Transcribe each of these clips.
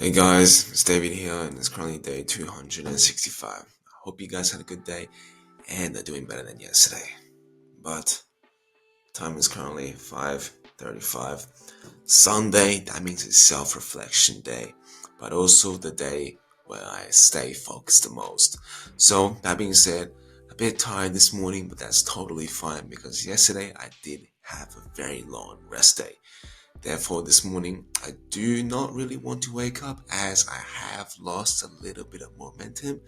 Hey guys, it's David here, and it's currently day 265. I hope you guys had a good day and are doing better than yesterday. But time is currently 5:35. Sunday, that means it's self-reflection day, but also the day where I stay focused the most. So that being said, a bit tired this morning, but that's totally fine because yesterday I did have a very long rest day. Therefore, this morning, I do not really want to wake up as I have lost a little bit of momentum.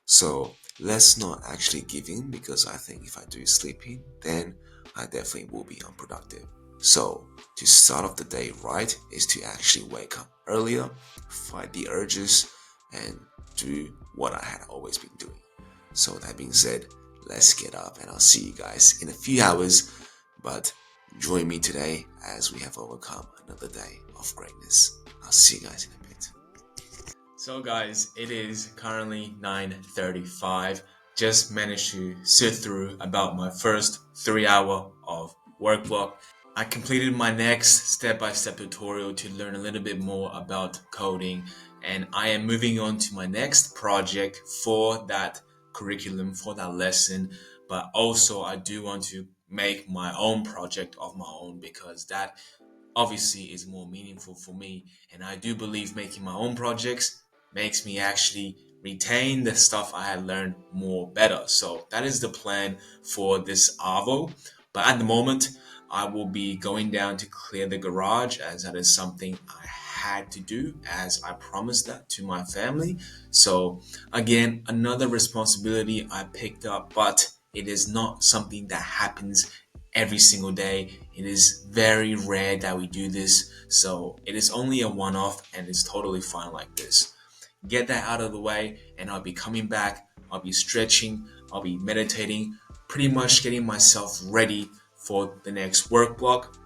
So let's not actually give in because I think if I do sleep in, then I definitely will be unproductive. So to start off the day right is to actually wake up earlier, fight the urges, and do what I had always been doing. So that being said, let's get up and I'll see you guys in a few hours. But join me today as we have overcome another day of greatness. I'll see you guys in a bit. So guys, it is currently 9:35. Just managed to sit through about my first 3 hour of work block. I completed my next step-by-step tutorial to learn a little bit more about coding, and I am moving on to my next project for that curriculum, for that lesson. But also I do want to make my own project of my own because that obviously is more meaningful for me. And I do believe making my own projects makes me actually retain the stuff I had learned more better. So that is the plan for this ARVO. But at the moment, I will be going down to clear the garage as that is something I had to do as I promised that to my family. So again, another responsibility I picked up, but it is not something that happens every single day. It is very rare that we do this, so it is only a one-off and it's totally fine like this. Get that out of the way and I'll be coming back. I'll be stretching, I'll be meditating, pretty much getting myself ready for the next work block.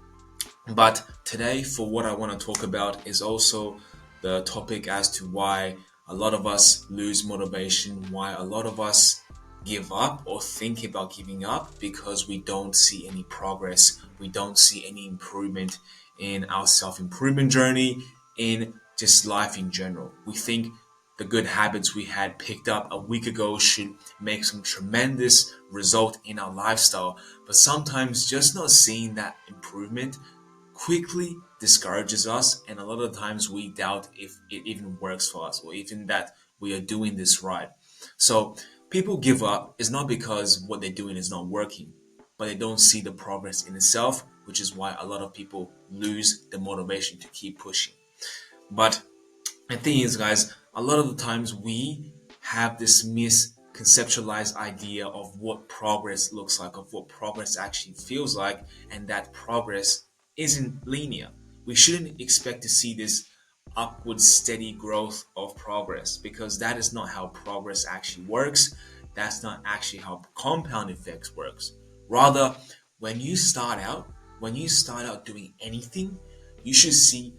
But today, for what I want to talk about is also the topic as to why a lot of us lose motivation, why a lot of us give up or think about giving up because we don't see any progress, we don't see any improvement in our self improvement journey, in just life in general. We think the good habits we had picked up a week ago should make some tremendous result in our lifestyle, but sometimes just not seeing that improvement quickly discourages us, and a lot of times we doubt if it even works for us or even that we are doing this right. So people give up is not because what they're doing is not working, but they don't see the progress in itself, which is why a lot of people lose the motivation to keep pushing. But the thing is, guys, a lot of the times we have this misconceptualized idea of what progress looks like, of what progress actually feels like, and that progress isn't linear. We shouldn't expect to see this upward steady growth of progress because that is not how progress actually works. That's not actually how compound effects works. Rather, when you start out, when you start out doing anything, you should see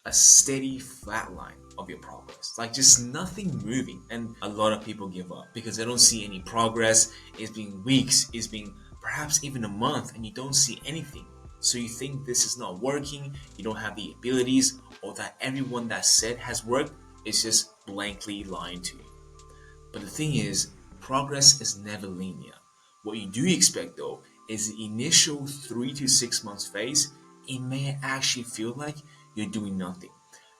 a steady flat line of your progress, like just nothing moving. And a lot of people give up because they don't see any progress. It's been weeks, it's been perhaps even a month, and you don't see anything. So you think this is not working, you don't have the abilities, or that everyone that said has worked is just blankly lying to you. But the thing is, progress is never linear. What you do expect though is the initial 3 to 6 months phase, it may actually feel like you're doing nothing.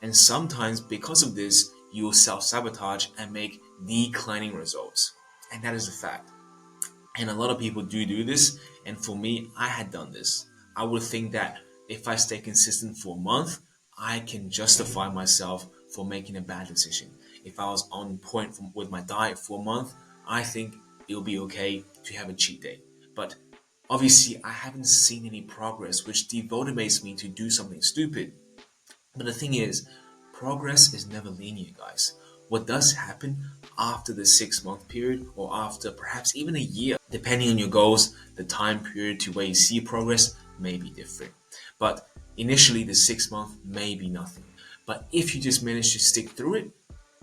And sometimes because of this, you will self-sabotage and make declining results. And that is a fact. And a lot of people do this. And for me, I had done this. I would think that if I stay consistent for a month, I can justify myself for making a bad decision. If I was on point with my diet for a month, I think it'll be okay to have a cheat day. But obviously, I haven't seen any progress, which demotivates me to do something stupid. But the thing is, progress is never linear, guys. What does happen after the 6 month period or after perhaps even a year, depending on your goals, the time period to where you see progress may be different. But initially, the 6 month may be nothing. But if you just manage to stick through it,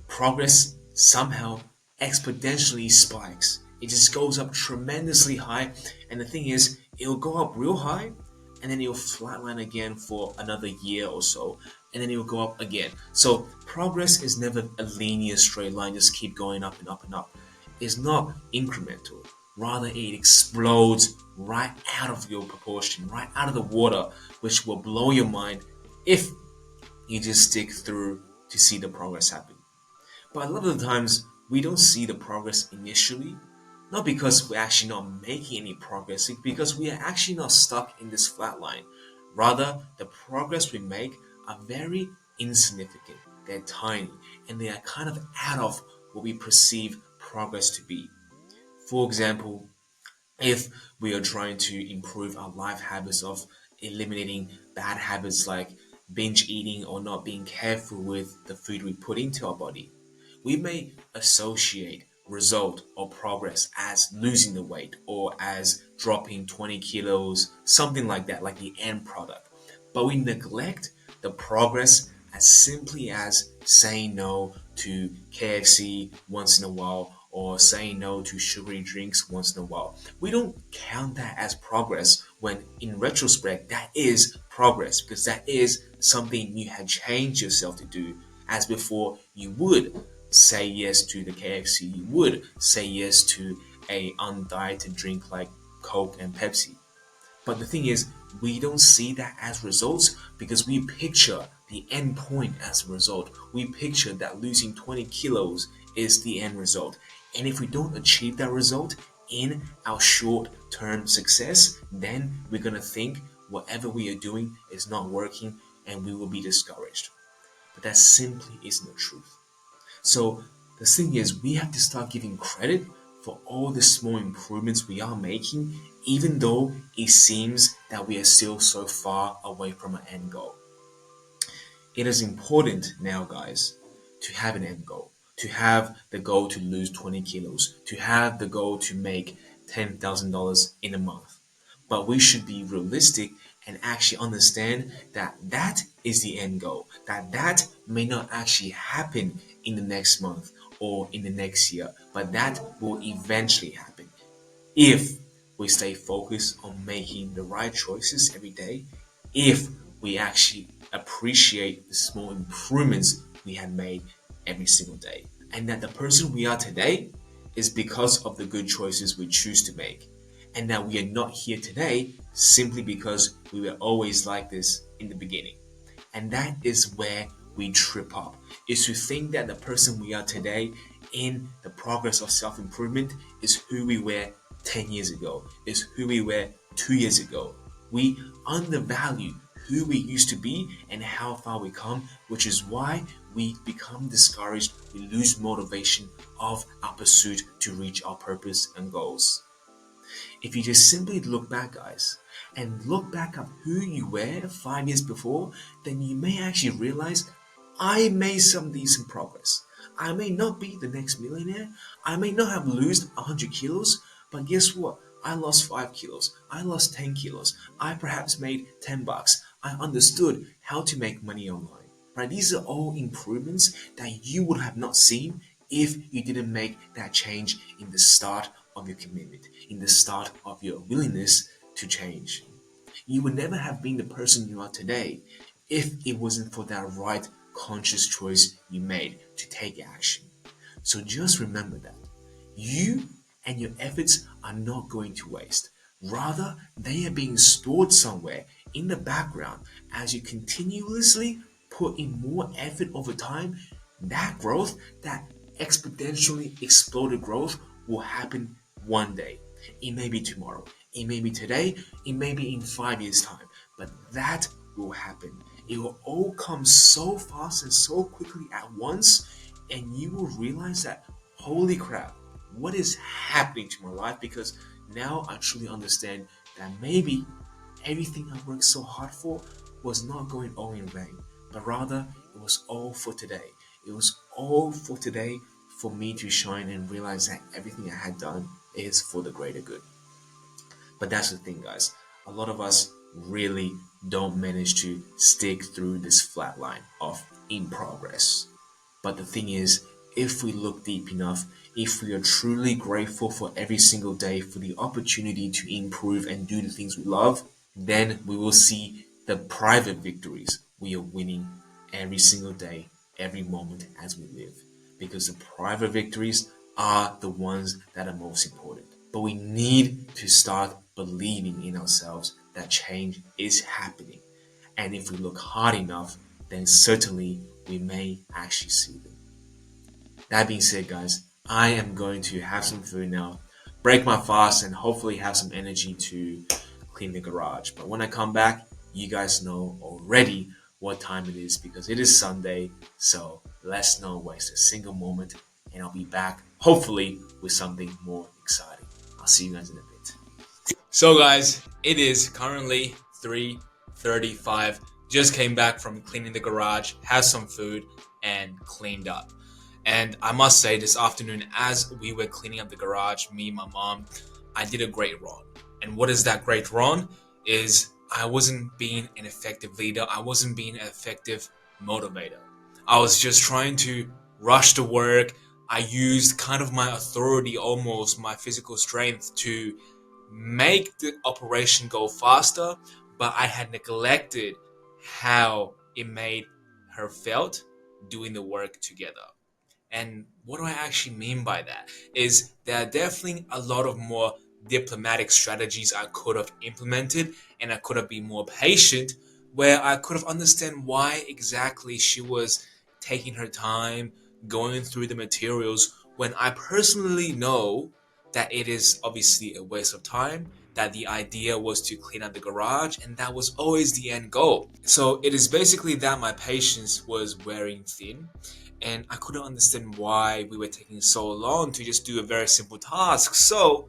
progress somehow exponentially spikes. It just goes up tremendously high. And the thing is, it'll go up real high and then it'll flatline again for another year or so. and then it will go up again. So progress is never a linear straight line, just keep going up and up and up. It's not incremental. Rather, it explodes right out of your proportion, right out of the water, which will blow your mind if you just stick through to see the progress happen. But a lot of the times, we don't see the progress initially, not because we're actually not making any progress, it's because we are actually not stuck in this flat line. Rather, the progress we make are very insignificant, they're tiny, and they are kind of out of what we perceive progress to be. For example, if we are trying to improve our life habits of eliminating bad habits like binge eating or not being careful with the food we put into our body, we may associate result or progress as losing the weight or as dropping 20 kilos, something like that, like the end product. But we neglect the progress as simply as saying no to KFC once in a while or saying no to sugary drinks once in a while. We don't count that as progress when in retrospect that is progress because that is something you had changed yourself to do, as before you would say yes to the KFC, you would say yes to a undieted drink like Coke and Pepsi. But the thing is, we don't see that as results because we picture the end point as a result. We picture that losing 20 kilos is the end result. And if we don't achieve that result in our short term success, then we're going to think whatever we are doing is not working and we will be discouraged. But that simply isn't the truth. So the thing is, we have to start giving credit for all the small improvements we are making, even though it seems that we are still so far away from our end goal. It is important now, guys, to have an end goal, to have the goal to lose 20 kilos, to have the goal to make $10,000 in a month. But we should be realistic and actually understand that that is the end goal, that that may not actually happen in the next month or in the next year, but that will eventually happen if we stay focused on making the right choices every day, if we actually appreciate the small improvements we have made every single day, and that the person we are today is because of the good choices we choose to make, and that we are not here today simply because we were always like this in the beginning. And that is where we trip up, is to think that the person we are today in the progress of self-improvement is who we were 10 years ago, is who we were 2 years ago. We undervalue who we used to be and how far we come, which is why we become discouraged, we lose motivation of our pursuit to reach our purpose and goals. If you just simply look back, guys, and look back at who you were 5 years before, then you may actually realize I made some decent progress. I may not be the next millionaire. I may not have lost 100 kilos, but guess what? I lost 5 kilos. I lost 10 kilos. I perhaps made 10 bucks. I understood how to make money online. Right? These are all improvements that you would have not seen if you didn't make that change in the start of your commitment, in the start of your willingness to change. You would never have been the person you are today if it wasn't for that right conscious choice you made to take action. So just remember that you and your efforts are not going to waste. Rather, they are being stored somewhere in the background as you continuously put in more effort over time. That growth, that exponentially exploded growth, will happen one day. It may be tomorrow, it may be today, it may be in 5 years' time, but that will happen. It will all come so fast and so quickly at once, and you will realize that, holy crap, what is happening to my life? Because now I truly understand that maybe everything I worked so hard for was not going all in vain, but rather it was all for today. It was all for today for me to shine and realize that everything I had done is for the greater good. But that's the thing, guys. A lot of us really don't manage to stick through this flat line of in progress. But the thing is, if we look deep enough, if we are truly grateful for every single day for the opportunity to improve and do the things we love, then we will see the private victories we are winning every single day, every moment as we live. Because the private victories are the ones that are most important. But we need to start believing in ourselves that change is happening. And if we look hard enough, then certainly we may actually see them. That being said, guys, I am going to have some food now, break my fast, and hopefully have some energy to clean the garage. But when I come back, you guys know already what time it is because it is Sunday. So let's not waste a single moment, and I'll be back hopefully with something more exciting. I'll see you guys in a bit. So guys, it is currently 3:35. Just came back from cleaning the garage, had some food, and cleaned up. And I must say, this afternoon, as we were cleaning up the garage, me, my mom, I did a great run. And what is that great run? Is I wasn't being an effective leader. I wasn't being an effective motivator. I was just trying to rush to work. I used kind of my authority, almost my physical strength, to make the operation go faster, but I had neglected how it made her felt doing the work together. And what do I actually mean by that? Is there are definitely a lot of more diplomatic strategies I could have implemented, and I could have been more patient, where I could have understand why exactly she was taking her time going through the materials when I personally know that it is obviously a waste of time, that the idea was to clean up the garage, and that was always the end goal. So it is basically that my patience was wearing thin, and I couldn't understand why we were taking so long to just do a very simple task. So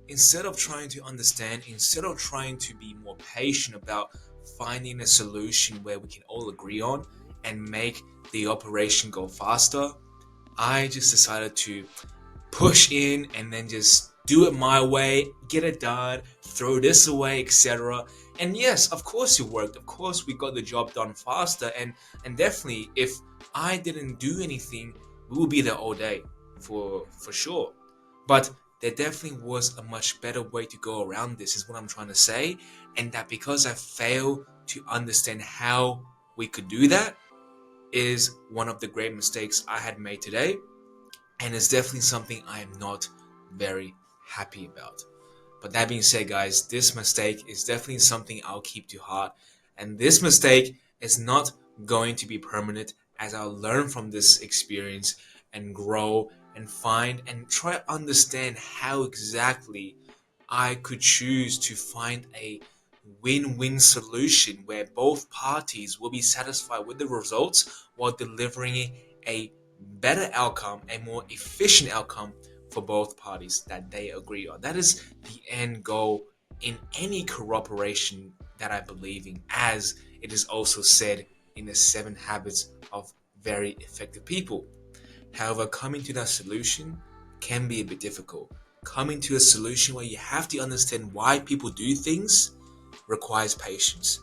instead of trying to understand, instead of trying to be more patient about finding a solution where we can all agree on and make the operation go faster, I just decided to push in and then just do it my way, get it done, throw this away, etc. And yes, of course it worked. Of course we got the job done faster, and definitely if I didn't do anything, we would be there all day for sure. But there definitely was a much better way to go around this, is what I'm trying to say. And that because I failed to understand how we could do that is one of the great mistakes I had made today, and it's definitely something I am not very happy about. But that being said, guys, this mistake is definitely something I'll keep to heart, and this mistake is not going to be permanent, as I'll learn from this experience and grow and find and try to understand how exactly I could choose to find a win-win solution where both parties will be satisfied with the results while delivering a better outcome, a more efficient outcome for both parties that they agree on. That is the end goal in any cooperation that I believe in, as it is also said in the 7 habits of very effective people. However, coming to that solution can be a bit difficult. Coming to a solution where you have to understand why people do things requires patience.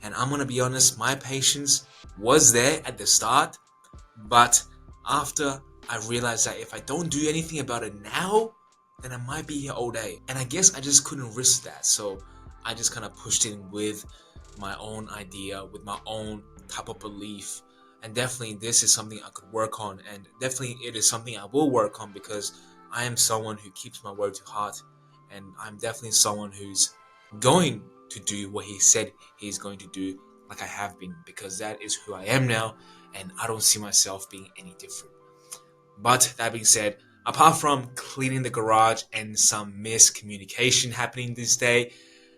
And I'm gonna be honest, my patience was there at the start, but after I realized that if I don't do anything about it now, then I might be here all day. And I guess I just couldn't risk that. So I just kind of pushed in with my own idea, with my own type of belief. And definitely this is something I could work on. And definitely it is something I will work on, because I am someone who keeps my word to heart. And I'm definitely someone who's going to do what he said he's going to do, like I have been, because that is who I am now, and I don't see myself being any different. But that being said, apart from cleaning the garage and some miscommunication happening this day,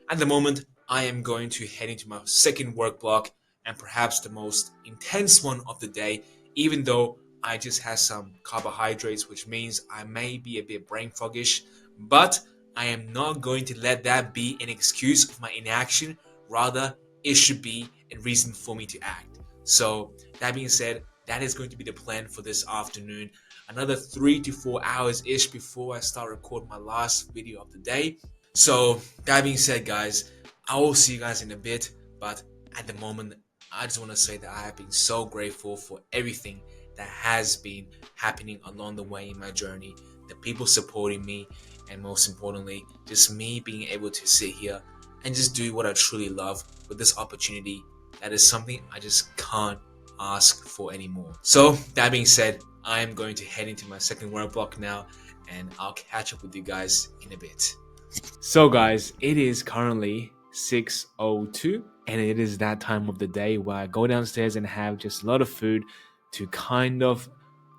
at the moment I am going to head into my second work block, and perhaps the most intense one of the day, even though I just had some carbohydrates, which means I may be a bit brain foggish, but I am not going to let that be an excuse of my inaction. Rather, it should be a reason for me to act. So, that being said, that is going to be the plan for this afternoon. Another 3 to 4 hours ish before I start recording my last video of the day. So, that being said, guys, I will see you guys in a bit. But at the moment, I just want to say that I have been so grateful for everything that has been happening along the way in my journey, the people supporting me, and most importantly, just me being able to sit here and just do what I truly love with this opportunity. That is something I just can't ask for any more. So that being said, I am going to head into my second work block now, and I'll catch up with you guys in a bit. So guys, it is currently 6:02 and it is that time of the day where I go downstairs and have just a lot of food to kind of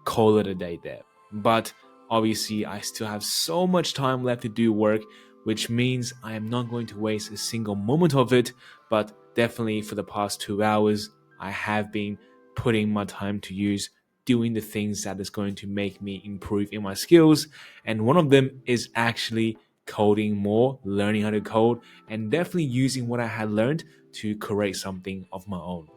call it a day there. But obviously I still have so much time left to do work, which means I am not going to waste a single moment of it. But definitely for the past 2 hours, I have been putting my time to use doing the things that is going to make me improve in my skills. And one of them is actually coding more, learning how to code, and definitely using what I had learned to create something of my own.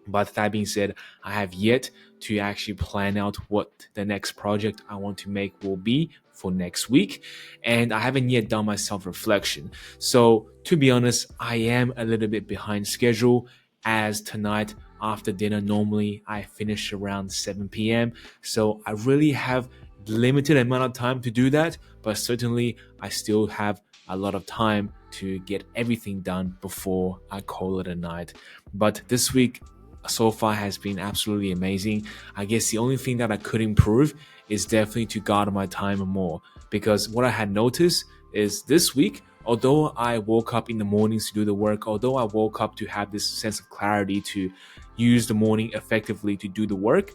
But that being said, I have yet to actually plan out what the next project I want to make will be for next week. And I haven't yet done my self reflection. So, to be honest, I am a little bit behind schedule, as tonight after dinner, normally I finish around 7 p.m. So, I really have limited amount of time to do that, but certainly I still have a lot of time to get everything done before I call it a night. But this week so far has been absolutely amazing. I guess the only thing that I could improve is definitely to guard my time more, because what I had noticed is this week, although I woke up in the mornings to do the work, although I woke up to have this sense of clarity to use the morning effectively to do the work,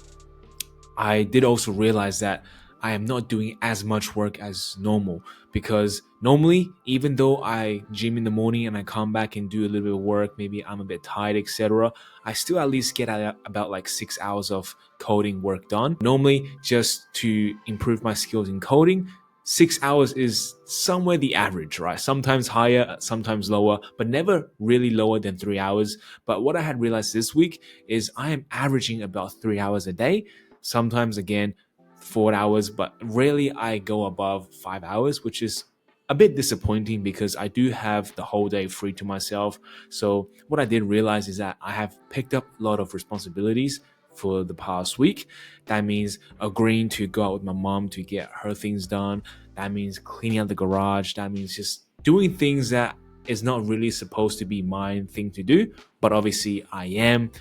I did also realize that I am not doing as much work as normal, because normally, even though I gym in the morning and I come back and do a little bit of work, maybe I'm a bit tired, etc., I still at least get about like 6 hours of coding work done. Normally, just to improve my skills in coding, 6 hours is somewhere the average, right? Sometimes higher, sometimes lower, but never really lower than 3 hours. But what I had realized this week is I am averaging about 3 hours a day. Sometimes again 4 hours, but rarely I go above 5 hours, which is a bit disappointing because I do have the whole day free to myself. So what I did realize is that I have picked up a lot of responsibilities for the past week. That means agreeing to go out with my mom to get her things done. That means cleaning out the garage. That means just doing things that is not really supposed to be my thing to do, but obviously I am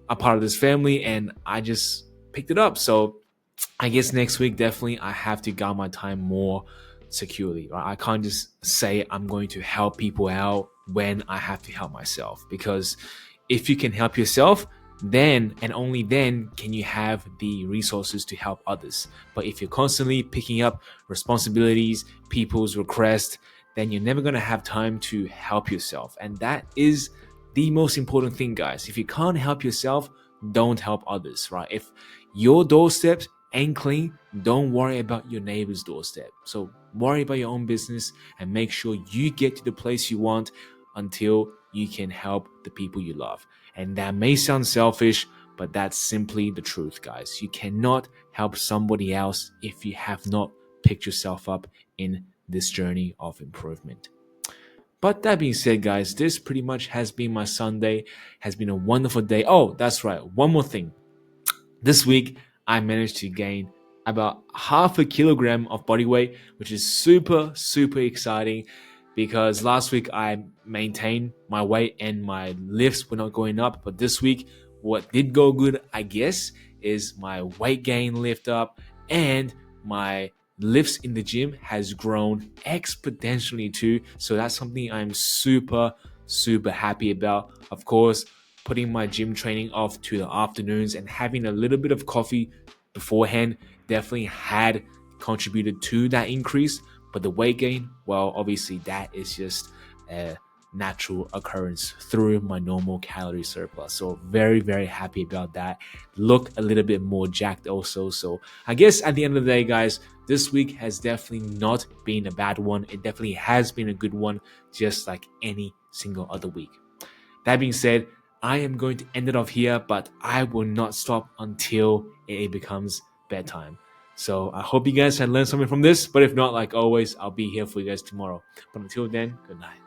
a part of this family and I just picked it up. So I guess next week definitely I have to guard my time more securely. Right? I can't just say I'm going to help people out when I have to help myself, because if you can help yourself, then and only then can you have the resources to help others. But if you're constantly picking up responsibilities, people's requests, then you're never going to have time to help yourself. And that is the most important thing, guys. If you can't help yourself, don't help others, right? If your doorstep ain't clean, don't worry about your neighbor's doorstep. So worry about your own business and make sure you get to the place you want until you can help the people you love. And that may sound selfish, but that's simply the truth, guys. You cannot help somebody else if you have not picked yourself up in this journey of improvement. But that being said, guys, this pretty much has been my Sunday. Has been a wonderful day. Oh, that's right. One more thing. This week, I managed to gain about half a kilogram of body weight, which is super, super exciting, because last week I maintained my weight and my lifts were not going up. But this week, what did go good, I guess, is my weight gain lift up, and my lifts in the gym has grown exponentially too. So that's something I'm super, super happy about. Of course, putting my gym training off to the afternoons and having a little bit of coffee beforehand definitely had contributed to that increase. But the weight gain, well, obviously that is just a natural occurrence through my normal calorie surplus. So very, very happy about that. Look a little bit more jacked also. So I guess at the end of the day, guys, this week has definitely not been a bad one. It definitely has been a good one, just like any single other week. That being said, I am going to end it off here, but I will not stop until it becomes bedtime. So I hope you guys had learned something from this, but if not, like always, I'll be here for you guys tomorrow. But until then, good night.